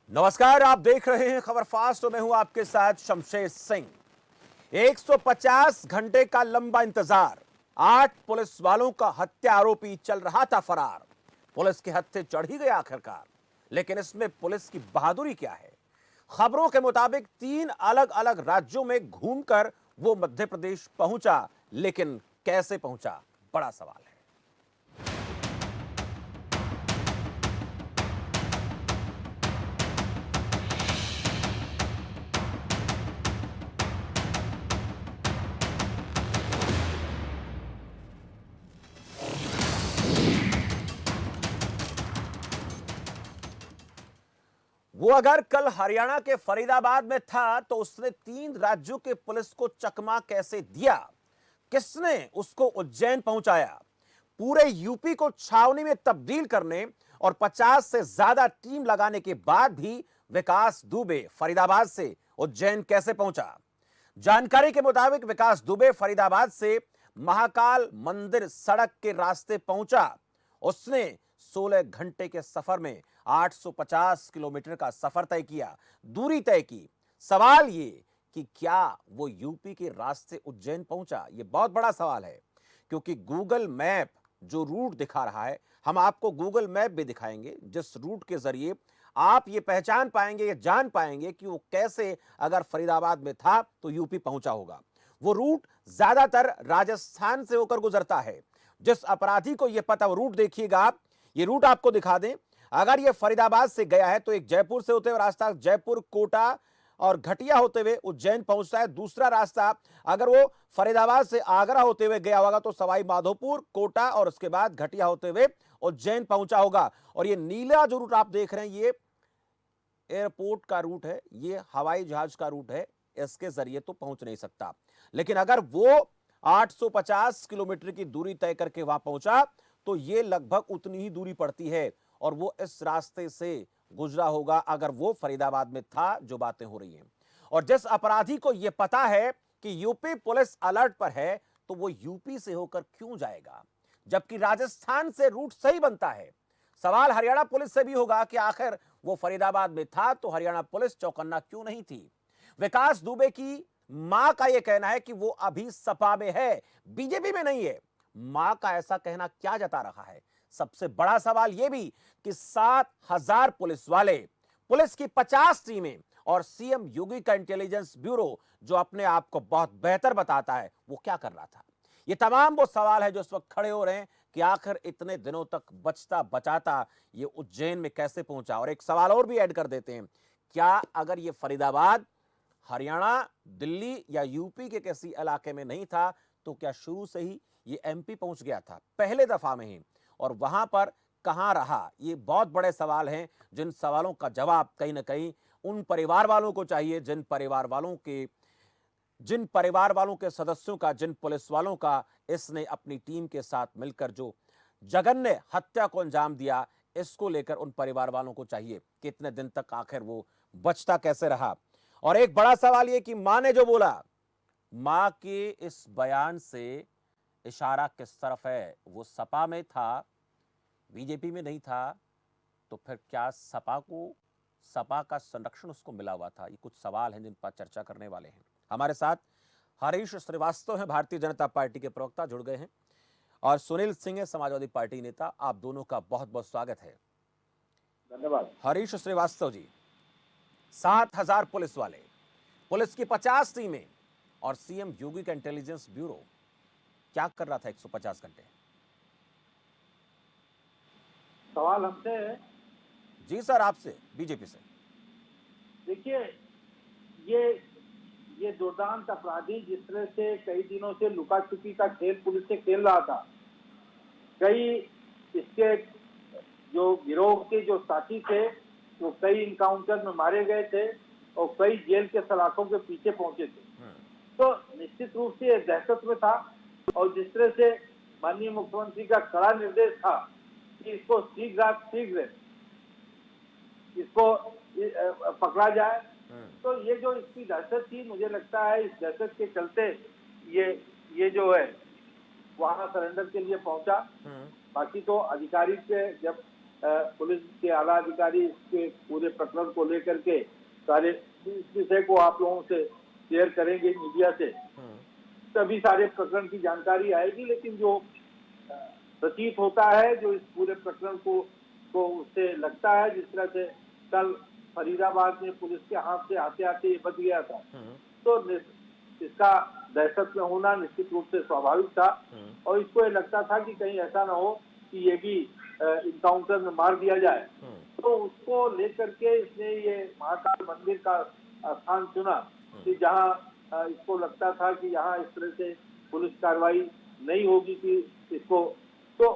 नमस्कार, आप देख रहे हैं खबर फास्ट और मैं हूं आपके साथ शमशेर सिंह। 150 घंटे का लंबा इंतजार, 8 पुलिस वालों का हत्या आरोपी चल रहा था फरार। पुलिस के हत्थे चढ़ ही गया आखिरकार, लेकिन इसमें पुलिस की बहादुरी क्या है? खबरों के मुताबिक 3 अलग अलग राज्यों में घूमकर वो मध्य प्रदेश पहुंचा, लेकिन कैसे पहुंचा, बड़ा सवाल है। वो अगर कल हरियाणा के फरीदाबाद में था तो उसने 3 राज्यों के पुलिस को चकमा कैसे दिया? किसने उसको उज्जैन पहुंचाया? पूरे यूपी को छावनी में तब्दील करने और 50 से ज्यादा टीम लगाने के बाद भी विकास दुबे फरीदाबाद से उज्जैन कैसे पहुंचा? जानकारी के मुताबिक विकास दुबे फरीदाबाद से महाकाल मंदिर सड़क के रास्ते पहुंचा। उसने 16 घंटे के सफर में 850 किलोमीटर का सफर तय किया, दूरी तय की। सवाल ये कि क्या वो यूपी के रास्ते उज्जैन पहुंचा? ये बहुत बड़ा सवाल है, क्योंकि गूगल मैप जो रूट दिखा रहा है, हम आपको गूगल मैप भी दिखाएंगे, जिस रूट के जरिए आप ये पहचान पाएंगे, ये जान पाएंगे कि वो कैसे अगर फरीदाबाद में था तो यूपी पहुंचा होगा। वो रूट ज्यादातर राजस्थान से होकर गुजरता है। जिस अपराधी को यह पता, वो रूट देखिएगा आप, ये रूट आपको दिखा दें। अगर ये फरीदाबाद से गया है तो एक जयपुर से होते हुए रास्ता जयपुर, कोटा और घटिया होते हुए उज्जैन पहुंचता है। दूसरा रास्ता अगर वो फरीदाबाद से आगरा होते हुए गया होगा तो सवाई माधोपुर, कोटा और उसके बाद घटिया होते हुए उज्जैन पहुंचा होगा। और ये नीला जो रूट आप देख रहे हैं, ये एयरपोर्ट का रूट है, ये हवाई जहाज का रूट है, इसके जरिए तो पहुंच नहीं सकता। लेकिन अगर वो 850 किलोमीटर की दूरी तय करके वहां पहुंचा तो ये लगभग उतनी ही दूरी पड़ती है और वो इस रास्ते से गुजरा होगा अगर वो फरीदाबाद में था, जो बातें हो रही हैं। और जिस अपराधी को यह पता है कि यूपी पुलिस अलर्ट पर है तो वो यूपी से होकर क्यों जाएगा, जबकि राजस्थान से रूट सही बनता है? सवाल हरियाणा पुलिस से भी होगा कि आखिर वो फरीदाबाद में था तो हरियाणा पुलिस चौकन्ना क्यों नहीं थी? विकास दुबे की मां का यह कहना है कि वो अभी सपा में है, बीजेपी में नहीं है। मां का ऐसा कहना क्या जता रहा है? सबसे बड़ा सवाल यह भी कि 7,000 पुलिस वाले, पुलिस की 50 टीमें और सीएम योगी का इंटेलिजेंस ब्यूरो जो अपने आप को बहुत बेहतर बताता है, वो क्या कर रहा था? ये तमाम वो सवाल है जो इस वक्त खड़े हो रहे हैं कि आखिर इतने दिनों तक बचता बचाता ये उज्जैन में कैसे पहुंचा। और एक सवाल और भी ऐड कर देते हैं, क्या अगर ये फरीदाबाद हरियाणा, दिल्ली या यूपी के किसी इलाके में नहीं था तो क्या शुरू से ही ये एमपी पहुंच गया था पहले दफा में ही, और वहां पर कहां रहा? ये बहुत बड़े सवाल हैं, जिन सवालों का जवाब कहीं ना कहीं उन परिवार वालों को चाहिए, जिन परिवार वालों के सदस्यों का, जिन पुलिस वालों का इसने अपनी टीम के साथ मिलकर जो जघन्य हत्या को अंजाम दिया, इसको लेकर उन परिवार वालों को चाहिए कि इतने दिन तक आखिर वो बचता कैसे रहा। और एक बड़ा सवाल यह कि मां ने जो बोला, मां के इस बयान से इशारा किस तरफ है? वो सपा में था, बीजेपी में नहीं था, तो फिर क्या सपा का संरक्षण उसको मिला हुआ था? ये कुछ सवाल हैं जिन पर चर्चा करने वाले हैं। हमारे साथ हरीश श्रीवास्तव हैं, भारतीय जनता पार्टी के प्रवक्ता, जुड़ गए हैं, और सुनील सिंह है, समाजवादी पार्टी नेता। आप दोनों का बहुत बहुत स्वागत है। धन्यवाद। हरीश श्रीवास्तव जी, 7,000 पुलिस वाले, पुलिस की 50 टीमें और सीएम योगी का इंटेलिजेंस ब्यूरो क्या कर रहा था 150 घंटे? सवाल हमसे है। जी सर, आपसे, बीजेपी से। देखिए, ये दुर्दांत अपराधी जिस तरह से कई दिनों से लुका छुपी का खेल पुलिस से खेल रहा था, कई इसके जो गिरोह के जो साथी थे वो कई इनकाउंटर में मारे गए थे और कई जेल के सलाखों के पीछे पहुंचे थे, तो निश्चित रूप से दहशत में था। और जिस तरह से माननीय मुख्यमंत्री का कड़ा निर्देश था कि इसको शीघ्र इसको पकड़ा जाए, तो ये जो इसकी दहशत थी, मुझे लगता है इस दहशत के चलते ये जो है वहां सरेंडर के लिए पहुंचा। बाकी तो अधिकारी के जब पुलिस के आला अधिकारी इसके पूरे प्रकरण को लेकर के सारे इस विषय को आप लोगों से शेयर करेंगे मीडिया से, तभी सारे प्रकरण की जानकारी आएगी। लेकिन जो प्रतीत होता है, जो इस पूरे प्रकरण को उससे लगता है, जिस तरह से कल फरीदाबाद में पुलिस के हाथ से आते आते ये बच गया था, तो इसका दहशत में होना निश्चित रूप से स्वाभाविक था। और इसको ये लगता था कि कहीं ऐसा ना हो कि ये भी इनकाउंटर में मार दिया जाए, तो उसको लेकर के इसने ये महाकाल मंदिर का स्थान चुना कि जहां इसको लगता था कि यहाँ इस तरह से पुलिस कार्रवाई नहीं होगी कि इसको तो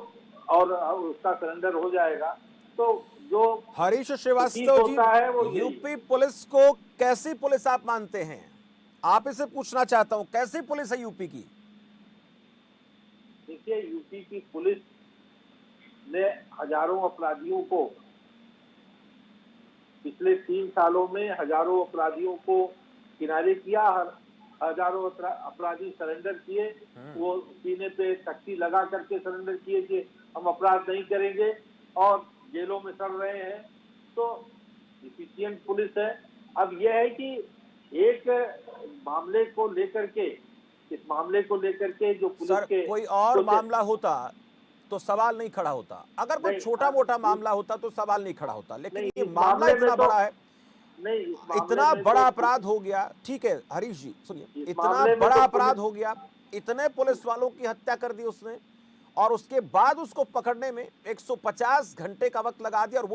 और उसका सरेंडर हो जाएगा। तो जो हरीश श्रीवास्तव होता है वो जी, यूपी पुलिस को कैसी पुलिस आप मानते हैं? आप इसे पूछना चाहता हूं, कैसी पुलिस है यूपी की? देखिए, यूपी की पुलिस ने हजारों अपराधियों को पिछले 3 सालों में हजारों अपराधियों को किनारे किया, हजारों अपराधी सरेंडर किए, वो सीने पे तख्ती लगा करके सरेंडर किए कि हम अपराध नहीं करेंगे और जेलों में सड़ रहे हैं। तो इफिशिएंट पुलिस है। अब यह है कि एक मामले को लेकर के, इस मामले को लेकर के जो पुलिस सर, के कोई और मामला होता तो सवाल नहीं खड़ा होता, अगर कोई छोटा मोटा मामला होता तो सवाल नहीं खड़ा होता, लेकिन ये मामला इतना बड़ा है, इतना बड़ा अपराध हो गया। ठीक है हरीश जी सुनिए, इतना बड़ा अपराध हो गया, इतने पुलिस वालों की हत्या कर दी उसने, और उसके बाद उसको पकड़ने में 150 घंटे का वक्त लगा दिया, और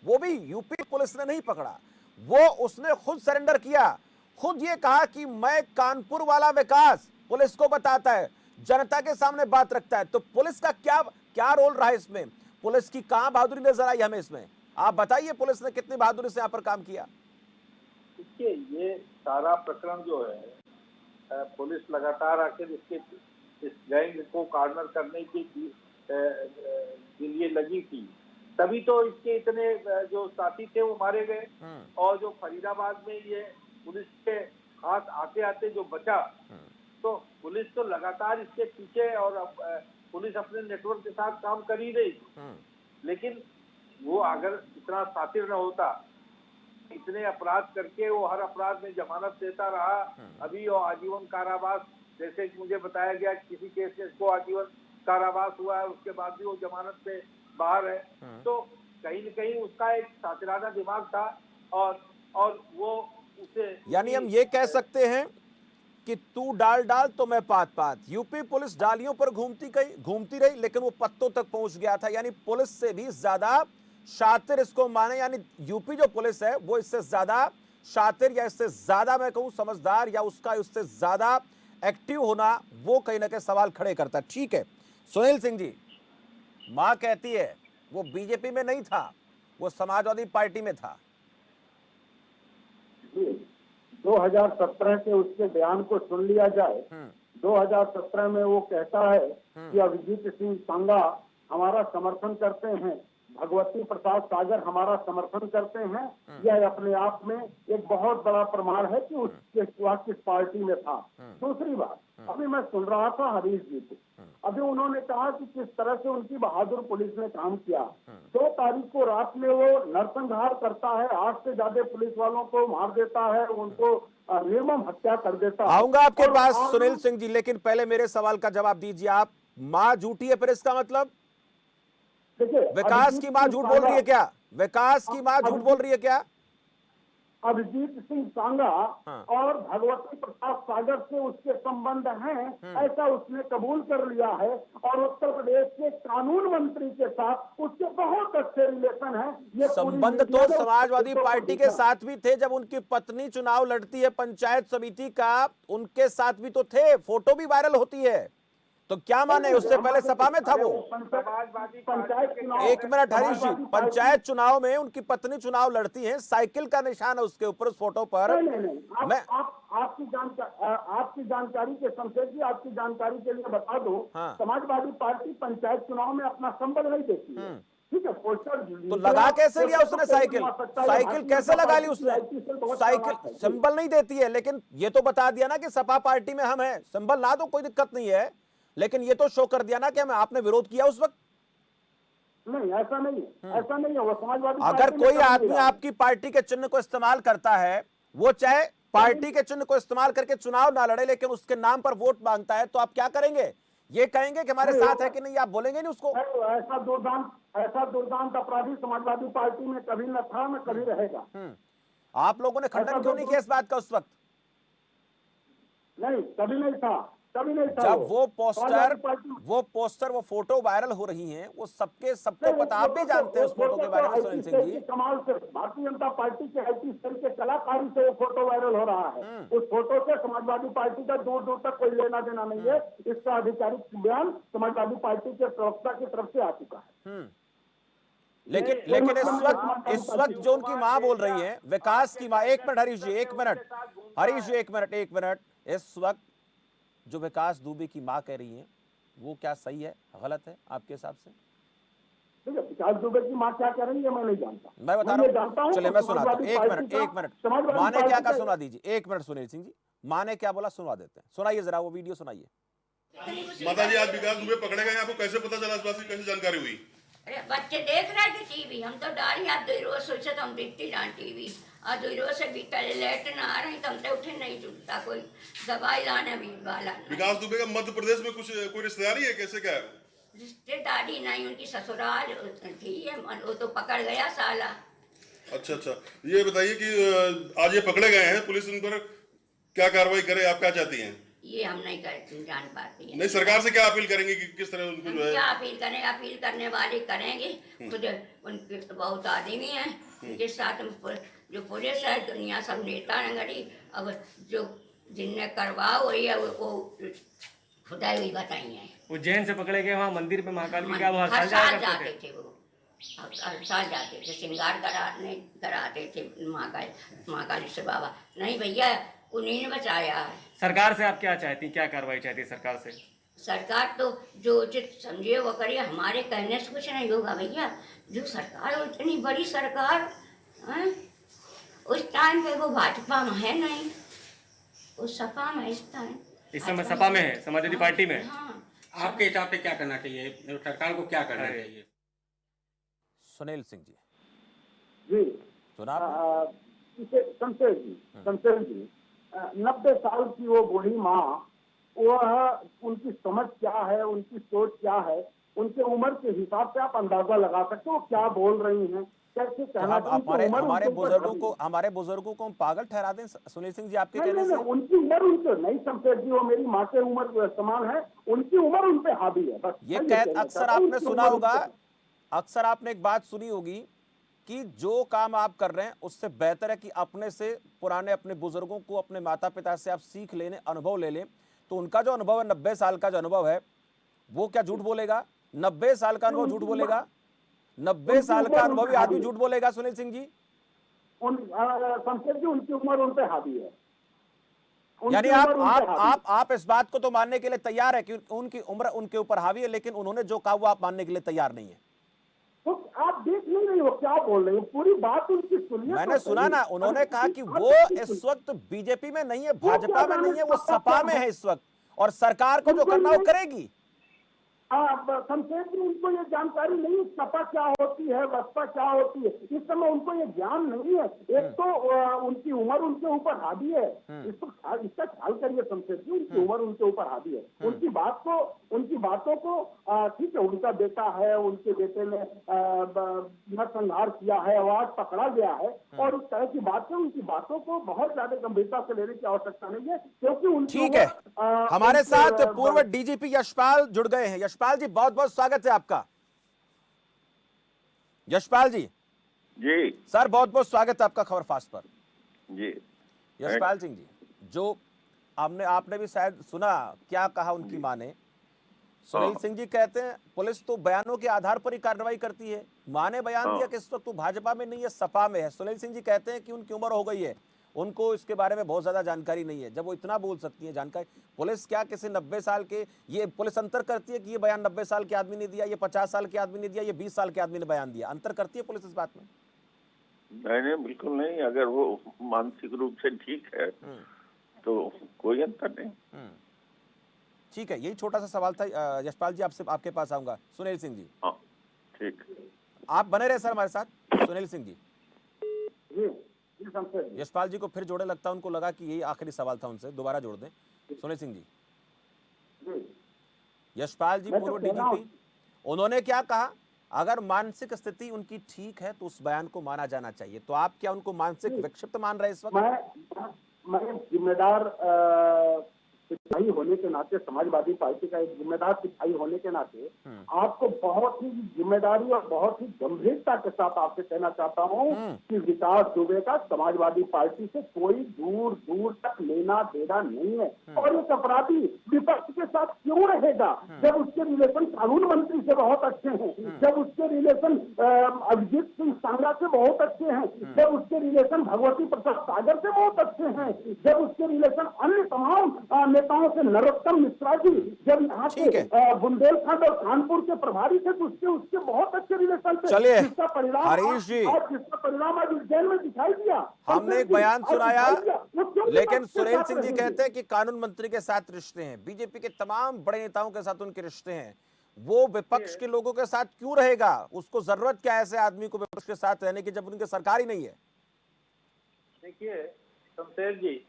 वो भी यूपी पुलिस ने नहीं पकड़ा, वो उसने खुद सरेंडर किया, खुद ये कहा कि मैं कानपुर वाला विकास पुलिस को बताता है, जनता के सामने बात रखता है। तो पुलिस का क्या रोल रहा है इसमें? पुलिस की कहां बहादुरी नजर आई हमें इसमें? आप बताइए पुलिस ने कितनी बहादुरी से यहां पर काम किया। देखिए, ये सारा प्रकरण जो है, पुलिस लगातार आखिर इस गैंग को कॉर्नर करने के लिए लगी थी, तभी तो इसके इतने जो साथी थे वो मारे गए। और जो फरीदाबाद में ये पुलिस के हाथ आते आते जो बचा, तो पुलिस तो लगातार इसके पीछे, और पुलिस अपने नेटवर्क के साथ काम कर ही रही, लेकिन वो अगर इतना शातिर न होता, इतने अपराध करके वो हर अपराध में जमानत देता रहा, अभी वो आजीवन कारावास, जैसे कि मुझे बताया गया किसी केस में इसको आजीवन कारावास हुआ है, उसके बाद भी वो जमानत पे बाहर है। तो कहीं न कहीं उसका एक शातिराना दिमाग था, और वो उसे, यानी हम ये कह सकते हैं कि तू डाल डाल तो मैं पात पात। यूपी पुलिस डालियों पर घूमती रही, लेकिन वो पत्तों तक पहुंच गया था। यानी पुलिस से भी ज्यादा शातिर इसको माने, यानी यूपी जो पुलिस है वो इससे ज्यादा शातिर, या इससे ज्यादा मैं कहूं समझदार, या उससे ज्यादा एक्टिव होना, वो कहीं ना कहीं सवाल खड़े करता। ठीक है सुनील सिंह जी, मां कहती है वो बीजेपी में नहीं था, वो समाजवादी पार्टी में था। 2017 के उसके बयान को सुन लिया जाए। 2017 में वो कहता है कि अभिजीत सिंह सांगा हमारा समर्थन करते हैं, भगवती प्रसाद सागर हमारा समर्थन करते हैं। यह अपने आप में एक बहुत बड़ा प्रमाण है कि वह किस पार्टी में था। दूसरी बात, अभी मैं सुन रहा था हरीश जी को, अभी उन्होंने कहा कि किस तरह से उनकी बहादुर पुलिस ने काम किया। 2 तारीख को रात में वो नरसंहार करता है, 8 से ज्यादा पुलिस वालों को मार देता है, उनको निर्मम हत्या कर देता है। आऊंगा आपके पास सुनील सिंह जी, लेकिन पहले मेरे सवाल का जवाब दीजिए आप। मां झूठी है, फिर इसका मतलब देखिए, विकास की मां झूठ बोल रही है क्या? विकास की मां झूठ बोल रही है क्या? अभिजीत सिंह सांगा और भगवती प्रसाद सागर से उसके संबंध हैं, ऐसा उसने कबूल कर लिया है। और उत्तर प्रदेश के कानून मंत्री के साथ उसके बहुत अच्छे रिलेशन है। ये संबंध तो समाजवादी पार्टी के साथ भी थे, जब उनकी पत्नी चुनाव लड़ती है पंचायत समिति का, उनके साथ भी तो थे, फोटो भी वायरल होती है। तो क्या माने, उससे पहले सपा में था वो? एक मिनट हरीश जी, पंचायत चुनाव में उनकी पत्नी चुनाव लड़ती है, साइकिल का निशान है उसके ऊपर, उस फोटो पर। मैं आपकी जानकारी के संक्षेप की आपकी जानकारी के लिए बता दूं, समाजवादी पार्टी पंचायत चुनाव में अपना संबल नहीं देती है। ठीक है, पोस्टर तो लगा कैसे लिया उसने? साइकिल कैसे लगा ली उसने? साइकिल सिंबल नहीं देती है, लेकिन ये तो बता दिया ना कि सपा पार्टी में हम हैं। सिंबल ना दो कोई दिक्कत नहीं है, लेकिन ये तो शो कर दिया ना कि हमें आपने विरोध किया उस वक्त। नहीं, ऐसा नहीं है, ऐसा नहीं है। वो समाजवादी अगर पार्टी में कोई कभी नहीं आदमी रहा। आपकी पार्टी के चिन्ह को इस्तेमाल करता है, वो चाहे पार्टी के चिन्ह को इस्तेमाल करके चुनाव ना लड़े, लेकिन उसके नाम पर वोट मांगता है, तो आप क्या करेंगे? ये कहेंगे कि हमारे नहीं, साथ है कि नहीं? आप बोलेंगे नहीं उसको? ऐसा दुर्दांत अपराधी समाजवादी पार्टी में कभी न था, न कभी रहेगा। आप लोगों ने खंडन ऐसा क्यों नहीं किया इस बात का उस वक्त? नहीं, कभी नहीं था, कभी नहीं था। जब वो समाजवादी पार्टी पोस्टर, वो फोटो वायरल हो रही हैं, वो सबको नहीं, पता, आप भी जानते हैं उस फोटो के बारे में सुनील सिंह जी। कमाल से भारतीय जनता पार्टी के IT सेल के कलाकारी से वो फोटो वायरल हो रहा है। उस फोटो से समाजवादी पार्टी का दूर दूर तक कोई लेना देना नहीं है। इसका आधिकारिक बयान समाजवादी पार्टी के प्रवक्ता की तरफ से आ चुका है। लेकिन इस वक्त जो उनकी मां बोल रही है, विकास की मां, एक मिनट हरीश जी, एक मिनट, इस वक्त जो विकास दुबे की मां कह रही है, वो क्या सही है, गलत है आपके हिसाब से? ठीक है, विकास दुबे की मां क्या करेंगे मैं नहीं जानता। मैं बता रहा हूँ, चलिए मैं सुनाता हूँ। एक मिनट मां ने क्या कहा सुना दीजिए। एक मिनट सुनील सिंह जी, मां ने क्या बोला सुनवा देते हैं। सुनाइए जरा वो वीडियो सुनाइए। माता जी, आज विकास दुबे पकड़े गए, आपको कैसे पता चला? इस बात की कैसे जानकारी हुई? अरे बच्चे देख रहे थे टीवी, हम तो डाली आप दो रोज सोचे तो हम देखती जान टीवी। और 2 रोज से भी लेट ना आ रही तो हम तो उठे नहीं जुटता, कोई दवाई लाने भी वाला ना। विकास दुबे का मध्य प्रदेश में कुछ कोई रिश्तेदारी है, कैसे क्या है? रिश्तेदारी नहीं, उनकी ससुराल थी, वो तो पकड़ गया साला। अच्छा, ये बताइए कि आज ये पकड़े गए हैं, पुलिस उन पर क्या कार्रवाई करे, आप क्या चाहती हैं? ये हम नहीं कर जान पाती है। नहीं, सरकार से क्या अपील करेंगे कि किस तरह उनको जो है? क्या अपील करेंगे? अपील करने वाले करेंगे, खुद उनके तो बहुत आदमी हैं, उनके साथ जो पुलिस है, दुनिया सब नेता नगरी, अब जो जिनने करवा वही है वो खुदाई हुई बताई है। उज्जैन से पकड़े गए, वहाँ मंदिर पे महाकाल की क्या हर साल जाते थे वो, हर साल जाते थे, श्रृंगार कराते थे महाकाली से बाबा। नहीं भैया, उन्हीं ने बचाया है। सरकार से आप क्या चाहती, क्या कार्रवाई चाहती है सरकार से? सरकार तो जो उचित समझे वो करिए, हमारे कहने से कुछ नहीं होगा भैया। जो सरकार हो, इतनी बड़ी सरकार है, उस टाइम पे वो भाजपा में है नहीं, उस सपा में इस टाइम। इस समय सपा में है, समाजवादी पार्टी में। हाँ, आपके हिसाब से क्या करना चाहिए, सरकार को क्या करना चाहिए? सुनील सिंह जी जी, सुना? शमशेर जी, 90 साल की वो बूढ़ी माँ, वह उनकी समझ क्या है, उनकी सोच क्या है, उनके उम्र के हिसाब से आप अंदाजा लगा सकते हो क्या बोल रही हैं, कैसे तो कहना हम हमारे चाहिए। बुजुर्गों को हम पागल ठहरा दें सुनील सिंह जी आपके नहीं, कहने नहीं, से? उनकी उम्र उनके नहीं, शमशेर जी, वो मेरी माँ के उम्र समान है, उनकी उम्र उन पे हावी है, बस। ये अक्सर आपने सुना होगा, अक्सर आपने एक बात सुनी होगी कि जो काम आप कर रहे हैं उससे बेहतर है कि अपने से पुराने अपने बुजुर्गों को, अपने माता पिता से आप सीख लेने, अनुभव ले लें। तो उनका जो अनुभव है, 90 साल का जो अनुभव है, वो क्या झूठ बोलेगा? 90 साल का अनुभव झूठ बोलेगा? 90 साल का अनुभवी आदमी झूठ बोलेगा सुनील सिंह जी? शमशेर जी, उनकी उम्र उन पे हावी है। यानी आप इस बात को तो मानने के लिए तैयार है कि उनकी उम्र उनके ऊपर हावी है, लेकिन उन्होंने जो कहा वो आप मानने के लिए तैयार नहीं है? तो आप देख नहीं रही हो क्या बोल रही हो, पूरी बात उनकी सुनिए। मैंने सुना ना, उन्होंने कहा कि वो इस वक्त बीजेपी में नहीं है, भाजपा में नहीं है, वो सपा में है इस वक्त, और सरकार को जो करना वो करेगी। शमशेर जी, उनको ये जानकारी नहीं, सपा क्या होती है, बसपा क्या होती है, इस समय उनको ये ज्ञान नहीं है। एक तो उनकी उम्र उनके ऊपर हावी है, इसका ख्याल करिए शमशेर जी, उनकी उम्र उनके ऊपर हावी है। उनकी बातों को ठीक है, उनका बेटा है, उनके बेटे ने नरसंहार किया है, आवाज पकड़ा गया है, और इस तरह की बातें, उनकी बातों को बहुत ज्यादा गंभीरता से लेने की आवश्यकता नहीं है, क्योंकि ठीक है। हमारे साथ पूर्व डीजीपी यशपाल जुड़ गए हैं। यशपाल जी, बहुत बहुत स्वागत है आपका। यशपाल जी सर, बहुत बहुत स्वागत है आपका खबर फास्ट पर जी। यशपाल सिंह जी, जो आपने भी शायद सुना क्या कहा उनकी मां ने। सुनील सिंह जी कहते हैं पुलिस तो बयानों के आधार पर ही कार्रवाई करती है। मां ने बयान दिया कि इस वक्त तो भाजपा में नहीं है, सपा में है। सुनील सिंह जी कहते हैं कि उनकी उम्र हो गई है, उनको इसके बारे में बहुत ज्यादा जानकारी नहीं है। जब वो इतना बोल सकती है जानकारी, पुलिस क्या किसी 90 साल के, ये पुलिस अंतर करती है कि ये बयान 90 साल के आदमी ने दिया, ये 50 साल के आदमी ने दिया, ये 20 साल के आदमी ने बयान दिया? अंतर करती है पुलिस इस बात में? नहीं, बिल्कुल नहीं। अगर वो मानसिक रूप से ठीक है तो कोई अंतर नहीं। ठीक है, यही छोटा सा सवाल था यशपाल जी, आपसे आपके पास आऊंगा। सुनील सिंह जी, ठीक। आप बने रहे सर हमारे साथ। सुनील सिंह जी, जी जी शमशेर जी। यशपाल जी को फिर जोड़े, लगता है उनको लगा कि यही आखिरी सवाल था उनसे, दोबारा जोड़ दें। सुनील सिंह जी, जी यशपाल जी मैं तो पूर्व कह रहा हूं- डीजीपी, उन्होंने क्या कहा, अगर मानसिक स्थिति उनकी ठीक है तो उस बयान को माना जाना चाहिए। तो आप क्या उनको मानसिक विक्षिप्त मान रहे हैं इस वक्त? मैं जिम्मेदार सिपाही होने के नाते, समाजवादी पार्टी का एक जिम्मेदार सिपाही होने के नाते आपको बहुत ही जिम्मेदारी और बहुत ही गंभीरता के साथ आपसे कहना चाहता हूं कि विकास दुबे का समाजवादी पार्टी से कोई दूर दूर तक लेना देना नहीं है। और एक अपराधी विपक्ष के साथ क्यों रहेगा जब उसके रिलेशन कानून मंत्री से बहुत अच्छे हैं, जब उसके रिलेशन अभिजीत सिंह सांगा से बहुत अच्छे हैं, जब उसके रिलेशन भगवती प्रसाद सागर से बहुत अच्छे हैं, जब उसके रिलेशन अन्य तमाम नेताओं से, नरोत्तम मिश्रा जी जब यहाँ ठीक के है। बुंदेलखंड और कानपुर के प्रभारी थे तो उसके बहुत अच्छे रिलेशन थे। चलिए, जिसका परिणाम हरीश जी, जिसका परिणाम आज उज्जैन में दिखाई दिया। हमने एक बयान आज सुनाया, दिखाई दिया। वो क्यों लेकिन विपक्ष के सुनील साथ सिंह जी रहेंगे? कहते हैं कि कानून मंत्री के साथ रिश्ते हैं, बीजेपी के तमाम बड़े नेताओं के साथ उनके रिश्ते हैं, वो विपक्ष के लोगों के साथ क्यों रहेगा? उसको जरूरत क्या है ऐसे आदमी को विपक्ष के साथ रहने की जब उनकी सरकार ही नहीं है? देखिए शमशेर जी,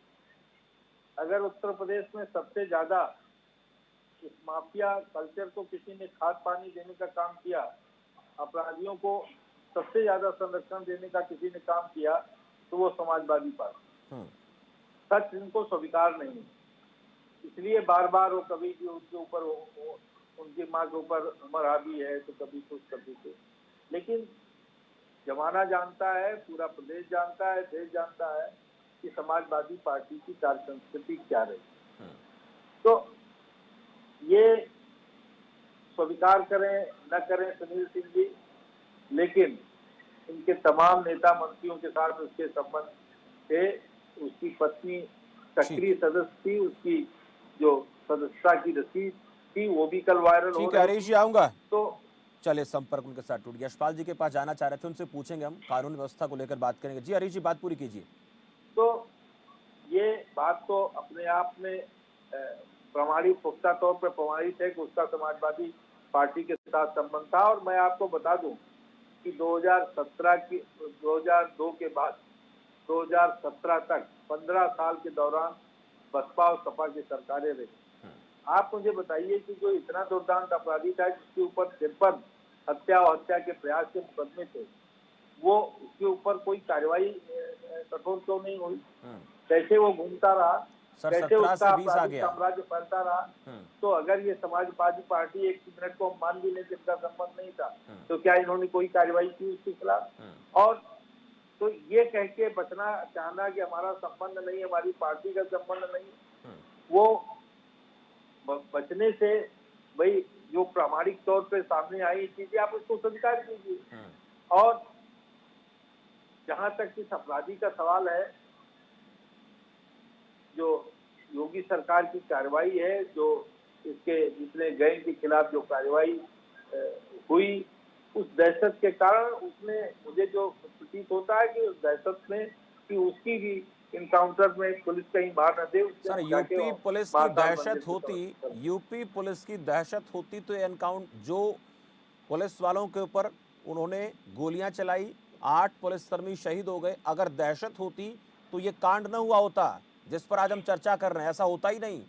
अगर उत्तर प्रदेश में सबसे ज्यादा इस माफिया कल्चर को किसी ने खाद पानी देने का काम किया, अपराधियों को सबसे ज्यादा संरक्षण देने का किसी ने काम किया, तो वो समाजवादी पार्टी। सच इनको स्वीकार नहीं है, इसलिए बार बार वो कभी भी उनके ऊपर उनकी माँ के ऊपर उमर हावी है तो कभी कुछ कभी कुछ। लेकिन जमाना जानता है, पूरा प्रदेश जानता है, देश जानता है कि समाजवादी पार्टी की कार्य संस्कृति क्या रही। तो ये स्वीकार करें न करें सुनील सिंह जी, लेकिन इनके तमाम नेता मंत्रियों के साथ उसके संबंध थे। उसकी पत्नी सक्रिय सदस्य थी, उसकी जो सदस्यता की रसीद थी वो भी कल वायरल हो ठीक है हरीश जी, आऊंगा। तो चलिए, संपर्क उनके साथ टूट गया। यशपाल जी के पास जाना चाह रहे थे, उनसे पूछेंगे, हम कानून व्यवस्था को लेकर बात करेंगे। जी हरीश जी, बात पूरी कीजिए। तो ये बात तो अपने आप में प्रमाणित, पुख्ता तौर पर प्रमाणित है कि उसका समाजवादी पार्टी के साथ संबंध था। और मैं आपको बता दूं कि 2002 के बाद 2017 तक 15 साल के दौरान बसपा और सपा की सरकारें रही। आप मुझे बताइए कि जो इतना दुर्दांत अपराधी था जिसके ऊपर 53 हत्या और हत्या के प्रयास के मुकदमे थे, वो उसके ऊपर कोई कार्रवाई कठोर क्यों नहीं हुई? कैसे वो घूमता रहा, सर, कैसे 17 उसका से 20 आ आपराधिक गया। साम्राज्य फैलता रहा। तो अगर ये समाजवादी पार्टी एक मिनट को मान भी लें कि इनका संबंध नहीं था, तो क्या इन्होंने कोई कार्रवाई की उसके खिलाफ? और तो ये कह के बचना चाहना कि हमारा संबंध नहीं, हमारी पार्टी का संबंध नहीं, वो बचने से भाई जो प्रामाणिक तौर पे सामने आई चीजें आप उसको स्वीकार कीजिए। और जहां तक इस अपराधी का सवाल है, जो योगी सरकार की कार्रवाई है, जो इसके जिसने गैंग के खिलाफ जो कार्रवाई हुई, उस दहशत के कारण उसने, मुझे जो प्रतीत होता है कि उस दहशत में कि उसकी भी इनकाउंटर में पुलिस कहीं मार न दे। सर, यूपी पुलिस की दहशत होती, यूपी पुलिस की दहशत होती तो एनकाउंटर, जो पुलिस वालों के ऊपर उन्होंने गोलियां चलाई, 8 पुलिसकर्मी शहीद हो गए, अगर दहशत होती तो ये कांड न हुआ होता जिस पर आज हम चर्चा कर रहे हैं। ऐसा होता ही नहीं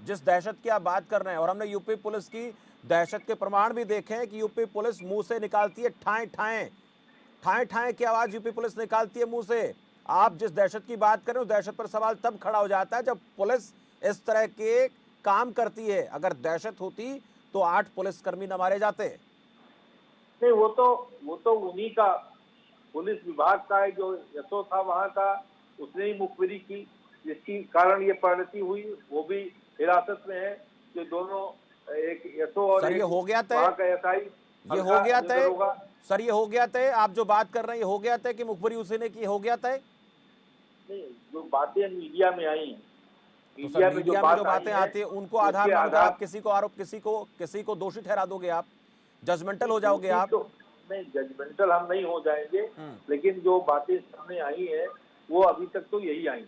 जिस दहशत की आप बात कर रहे हैं। और हमने यूपी पुलिस की दहशत के प्रमाण भी देखे हैं कि यूपी पुलिस मुंह से निकालती है ठाएं ठाएं ठाएं ठाएं की आवाज यूपी पुलिस निकालती है मुंह से। आप जिस दहशत की बात करें उस दहशत पर सवाल तब खड़ा हो जाता है जब पुलिस इस तरह के काम करती है। अगर दहशत होती तो 8 पुलिसकर्मी न मारे जाते। नहीं, वो तो उन्हीं का पुलिस विभाग का है, जो यशो था वहां का, उसने ही मुखबिरी की, जिसकी कारण ये परिणति हुई। वो भी हिरासत में है, जो दोनों, एक यशो और सर, ये हो गया तय, वहां का एसआई, ये हो गया तय सर, ये हो गया तय। आप जो बात कर रहे हैं ये हो गया तय कि मुखबिरी उसी ने की, हो गया तय? नहीं, जो बातें मीडिया में आई हैं, तो सर, मीडिया में जो बातें आती है उनको आधार मानकर आप किसी को आरोप, किसी को दोषी ठहरा दोगे, आप जजमेंटल हो जाओगे आप। तो नहीं, जजमेंटल हम नहीं हो जाएंगे, लेकिन जो बातें सामने आई है वो अभी तक तो यही आई।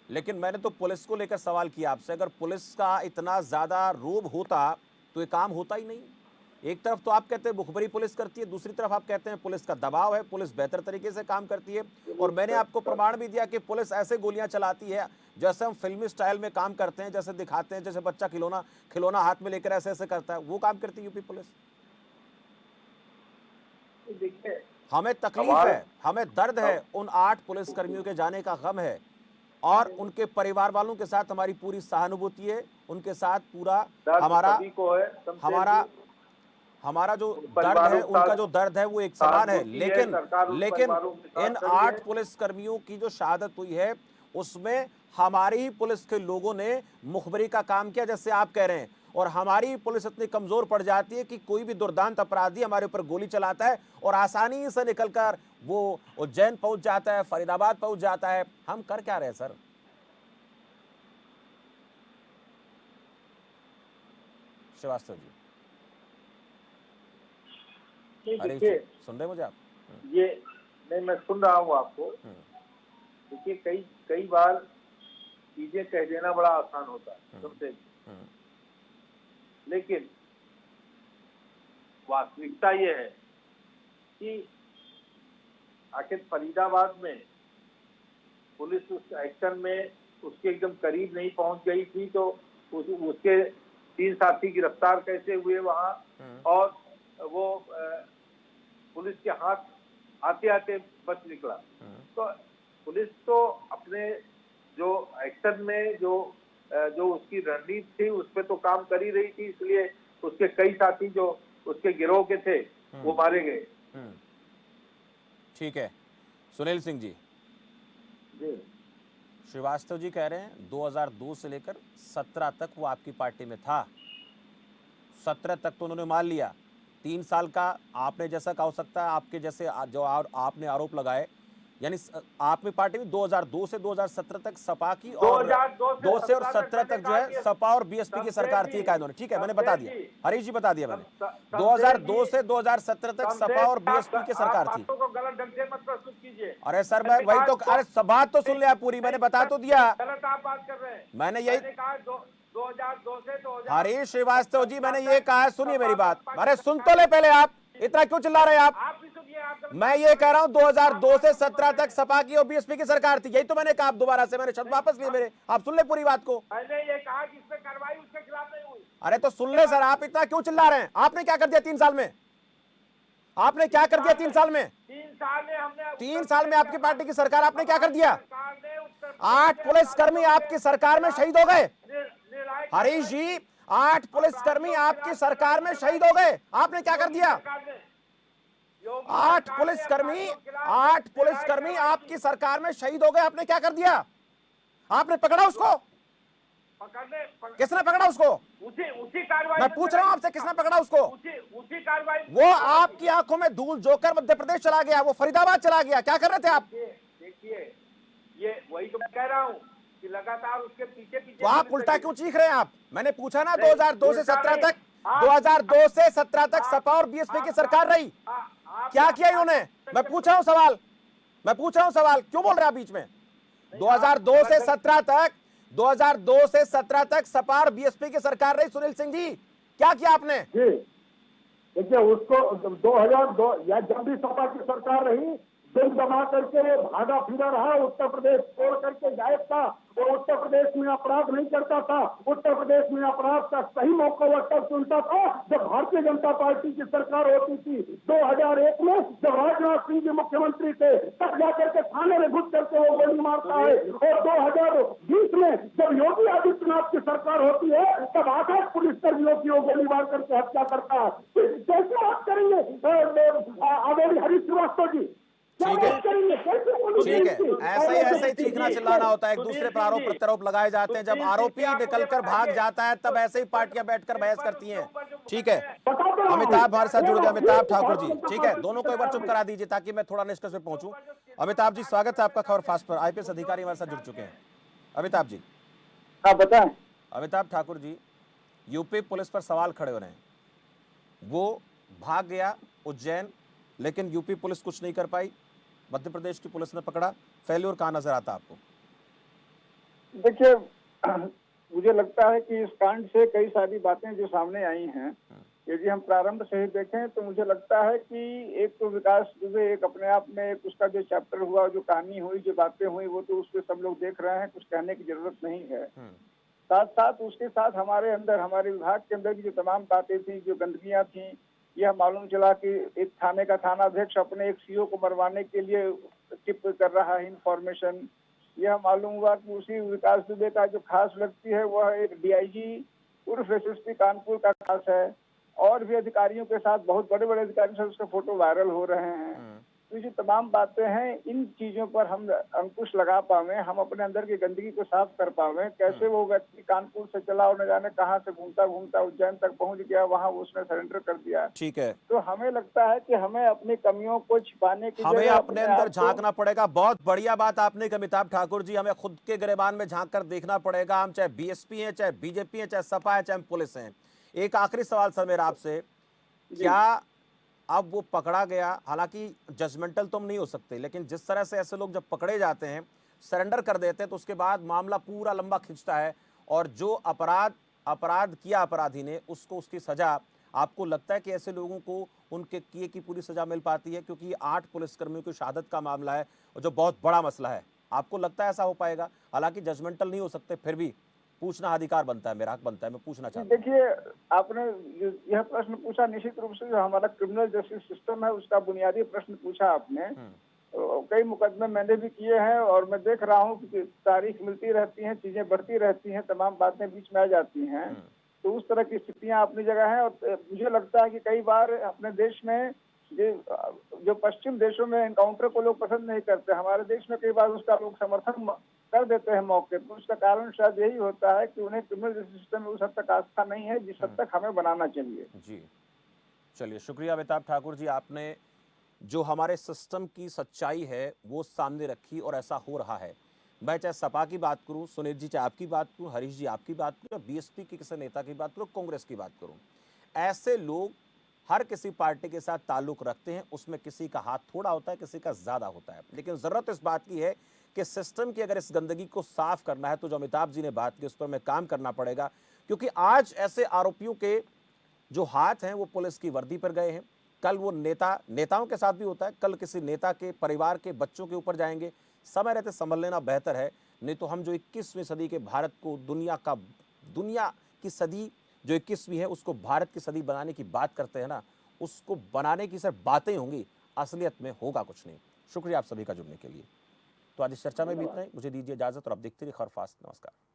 लेकिन मैंने तो पुलिस को लेकर सवाल किया आपसे, अगर पुलिस का इतना ज्यादा रोब होता तो ये काम होता ही नहीं। एक तरफ तो आप कहते हैं मुखबरी पुलिस करती है, दूसरी तरफ आप कहते हैं पुलिस का दबाव है, पुलिस बेहतर तरीके से काम करती है। और मैंने आपको प्रमाण भी दिया कि पुलिस ऐसे गोलियां चलाती है जैसे हम फिल्मी स्टाइल में काम करते हैं, जैसे दिखाते हैं, जैसे बच्चा खिलौना हाथ में लेकर ऐसे ऐसे करता है, वो काम करती है यूपी पुलिस। देखिए, हमें तकलीफ है, हमें दर्द है, उन 8 पुलिस कर्मियों के जाने का गम है और उनके परिवार वालों के साथ हमारी पूरी सहानुभूति है, उनके साथ पूरा हमारा सभी को है, शमशेर हमारा जी। हमारा जो दर्द परिवारों है, के उनका साथ जो दर्द है वो एक समान है। सहानुभूति है, सरकार उन लेकिन परिवारों के साथ इन खड़ी 8 है। पुलिस कर्मियों की जो शहादत हुई है उसमें हमारी ही पुलिस के लोगों ने मुखबरी का काम किया, जैसे आप कह रहे हैं। और हमारी पुलिस इतनी कमजोर पड़ जाती है कि कोई भी दुर्दांत अपराधी हमारे ऊपर गोली चलाता है और आसानी से निकलकर वो उज्जैन पहुंच जाता है, फरीदाबाद पहुंच जाता है। हम कर क्या रहे हैं सर? श्रीवास्तव जी, नहीं, हरीश देखिए, जी, सुन रहे मुझे आप? ये नहीं, मैं सुन रहा हूँ आपको। देखिए, कई बार चीजें कह देना बड़ा आसान होता है शमशेर जी, लेकिन वास्तविकता ये है कि आखिर फरीदाबाद में पुलिस उस एक्शन में उसके एकदम करीब नहीं पहुंच गई थी, तो उसके 3 साथी गिरफ्तार कैसे हुए वहां, और वो पुलिस के हाथ आते आते बच निकला। तो पुलिस तो अपने जो एक्शन में जो उसकी रणनीति थी उस पर तो काम कर ही रही थी, इसलिए उसके कई साथी जो उसके गिरोह के थे वो मारे गए। ठीक है, सुनील सिंह जी, श्रीवास्तव जी कह रहे हैं 2002 से लेकर 17 तक वो आपकी पार्टी में था। 17 तक तो उन्होंने मान लिया, 3 साल का आपने जैसा कहा हो सकता है, आपके जैसे जो आपने आरोप लगाए, यानी आपने पार्टी में 2002 से 2017 तक सपा की और 2 से और 17 तक जो है सपा और बीएसपी की सरकार थी कायदों ने। ठीक है, मैंने बता दिया, हरीश जी बता दिया मैंने। 2002 से 2017 तक सपा और बीएसपी की सरकार थी। गलत ढंग से मत प्रस्तुत कीजिए। अरे सर, मैं वही तो, अरे बात तो सुन लिया पूरी, मैंने बता तो दिया। गलत आप बात कर रहे हैं। मैंने यही कहा 2002 से 2000। हरीश श्रीवास्तव जी, मैंने ये कहा है, सुनिए मेरी बात। अरे सुन तो ले पहले, आप इतना क्यों चिल्ला रहे हैं आप भी सुनिए। आप मैं ये कह रहा हूं 2002 से 17 तक सपा की और बीएसपी की सरकार थी, यही तो मैंने कहा। आप दोबारा से, मैंने शब्द वापस लिए मेरे, आप सुन ले पूरी बात को। मैंने ये कहा कि इसमें कार्रवाई उसके खिलाफ नहीं हुई। अरे तो सुन ले सर, आप इतना क्यों चिल्ला रहे हैं? आपने क्या कर दिया 3 साल में? आपने क्या कर दिया 3 साल में? 3 साल में हमने 3 साल में आपकी पार्टी की सरकार, आपने क्या कर दिया? 8 पुलिसकर्मी आपकी सरकार में शहीद हो गए। हरीश जी, 8 पुलिसकर्मी आपकी सरकार में शहीद हो गए, आपने क्या कर दिया? 8 पुलिसकर्मी आपकी सरकार में शहीद हो गए, आपने क्या कर दिया? आपने पकड़ा उसको? किसने पकड़ा उसको? उसी कार्रवाई मैं पूछ रहा हूं आपसे, किसने पकड़ा उसको? उसी कार्रवाई। वो आपकी आंखों में धूल जोकर मध्य प्रदेश चला गया, वो फरीदाबाद चला गया, क्या कर रहे थे आप? देखिए, ये वही तो मैं कह रहा हूँ कि लगातार उसके पीछे तो आप उल्टा क्यों चीख रहे हैं आप? मैंने पूछा ना, 2002 से 17 तक, 2002 से 17 तक सपा और बीएसपी की सरकार रही, क्या किया इन्होंने? मैं पूछ रहा हूं सवाल, क्यों बोल रहे हैं आप बीच में? 2002 से 17 तक सपा और बीएसपी की सरकार रही। सुनील सिंह जी, क्या किया आपने? जी देखिए, उसको 2002 या जब भी सपा की सरकार रही, दिल दबा करके वो भागा फिरा रहा, उत्तर प्रदेश छोड़ करके गायब था, वो उत्तर प्रदेश में अपराध नहीं करता था। उत्तर प्रदेश में अपराध का सही मौका वो तब चुनता था जब भारतीय जनता पार्टी की सरकार होती थी। 2001 में जब राजनाथ सिंह जी मुख्यमंत्री थे, तब जाकर के थाने में घुस करके वो गोली मारता है। और 2020 में जब योगी आदित्यनाथ की सरकार होती है, तब 8 पुलिसकर्मियों की वो गोली मार करके हत्या करता है। कैसे बात करेंगे आदरणीय हरीश श्रीवास्तव जी? ठीक है, ऐसे ही चीखना चिल्लाना होता है, एक दूसरे पर आरोप प्रत्यारोप लगाए जाते हैं। जब आरोपी निकलकर भाग जाता है तब ऐसे ही पार्टियां बैठकर बहस करती हैं। ठीक है, अमिताभ हमारे साथ जुड़ गए, अमिताभ ठाकुर जी। ठीक है, दोनों को एक बार चुप करा दीजिए ताकि मैं थोड़ा निष्कर्ष पे पहुंचूं। अमिताभ जी, स्वागत है आपका खबर फास्ट पर। आईपीएस अधिकारी हमारे साथ जुड़ चुके हैं। अमिताभ जी, हाँ बताएं। अमिताभ ठाकुर जी, यूपी पुलिस पर सवाल खड़े हो रहे हैं। वो भाग गया उज्जैन, लेकिन यूपी पुलिस कुछ नहीं कर पाई, मध्य प्रदेश की पुलिस ने पकड़ा। फेल्योर कहां नजर आता आपको? देखिए, मुझे लगता है कि इस कांड से कई सारी बातें जो सामने आई हैं यदि हम प्रारंभ से ही देखें तो मुझे लगता है कि एक तो विकास दुबे एक अपने आप में एक उसका जो चैप्टर हुआ, जो कहानी हुई, जो बातें हुई, वो तो उसको सब लोग देख रहे हैं, कुछ कहने की जरूरत नहीं है। साथ साथ उसके साथ हमारे अंदर, हमारे विभाग के अंदर की जो तमाम बातें थी, जो गंदगियां थी, यह मालूम चला कि एक थाने का थानाध्यक्ष अपने एक सीओ को मरवाने के लिए टिप कर रहा है इंफॉर्मेशन। यह मालूम हुआ कि उसी विकास दुबे का जो खास व्यक्ति है वह एक डीआईजी उर्फ एसएसपी कानपुर का खास है, और भी अधिकारियों के साथ, बहुत बड़े बड़े अधिकारियों से उसके फोटो वायरल हो रहे हैं। तो ये तमाम बातें हैं, इन चीजों पर हम अंकुश लगा पावे, हम अपने अंदर की गंदगी को साफ कर पावे। कैसे वो व्यक्ति कानपुर से चला और न जाने कहाँ से घूमता घूमता उज्जैन तक पहुंच गया, वहां उसने सरेंडर कर दिया। ठीक है, तो हमें लगता है कि हमें अपनी कमियों को छिपाने की हमें जगह अपने अंदर आप को- झांकना पड़ेगा। बहुत बढ़िया बात आपने कही अमिताभ ठाकुर जी, हमें खुद के गिरेबान में झांक कर देखना पड़ेगा। हम चाहे बीएसपी हैं, चाहे बीजेपी हैं, चाहे सपा है, चाहे हम पुलिस हैं। एक आखिरी सवाल सर मेरा आपसे, क्या अब वो पकड़ा गया, हालांकि जजमेंटल तो हम नहीं हो सकते, लेकिन जिस तरह से ऐसे लोग जब पकड़े जाते हैं, सरेंडर कर देते हैं, तो उसके बाद मामला पूरा लंबा खिंचता है, और जो अपराध किया अपराधी ने, उसको उसकी सजा, आपको लगता है कि ऐसे लोगों को उनके किए की पूरी सजा मिल पाती है? क्योंकि 8 पुलिसकर्मियों की शहादत का मामला है और जो बहुत बड़ा मसला है, आपको लगता है ऐसा हो पाएगा? हालांकि जजमेंटल नहीं हो सकते, फिर भी पूछना अधिकार बनता है, मेरा हक बनता है, मैं पूछना चाहता हूँ। देखिए, आपने यह प्रश्न पूछा, निश्चित रूप से जो हमारा क्रिमिनल जस्टिस सिस्टम है उसका बुनियादी प्रश्न पूछा आपने। कई मुकदमे मैंने भी किए हैं और मैं देख रहा हूँ कि तारीख मिलती रहती है, चीजें बढ़ती रहती हैं, तमाम बातें बीच में आ जाती हैं। तो उस तरह की स्थितियां अपनी जगह हैं, और मुझे लगता है कि कई बार अपने देश में जो पश्चिम देशों में एनकाउंटर को लोग पसंद नहीं करते, हमारे देश में कई बार उसका लोग समर्थन कर देते हैं मौके पर। उसका कारण शायद यही होता है कि उन्हें क्रिमिनल जस्टिस सिस्टम में उस हद तक आस्था नहीं है जिस हद तक हमें बनाना चाहिए। जी, चलिए, शुक्रिया अमिताभ ठाकुर जी, आपने जो हमारे सिस्टम की सच्चाई है वो सामने रखी, और ऐसा हो रहा है। मैं चाहे सपा की बात करूं, सुनील जी चाहे आपकी बात करूं, हरीश जी आपकी बात करूं, बीएसपी के किसी नेता की बात करूं, कांग्रेस की बात करूं, ऐसे लोग हर किसी पार्टी के साथ ताल्लुक रखते हैं। उसमें किसी का हाथ थोड़ा होता है, किसी का ज्यादा होता है, लेकिन जरूरत इस बात की है कि सिस्टम की अगर इस गंदगी को साफ करना है, तो जो अमिताभ जी ने बात की उस पर हमें काम करना पड़ेगा। क्योंकि आज ऐसे आरोपियों के जो हाथ हैं वो पुलिस की वर्दी पर गए हैं, कल वो नेताओं के साथ भी होता है, कल किसी नेता के परिवार के बच्चों के ऊपर जाएंगे। समय रहते संभल लेना बेहतर है, नहीं तो हम जो 21वीं सदी के भारत को दुनिया की सदी जो 21वीं है उसको भारत की सदी बनाने की बात करते हैं ना, उसको बनाने की सिर्फ बातें होंगी, असलियत में होगा कुछ नहीं। शुक्रिया आप सभी का जुड़ने के लिए। तो आज इस चर्चा में भी इतना ही, मुझे दीजिए इजाजत और आप देखते रहिए खबरफास्ट। नमस्कार।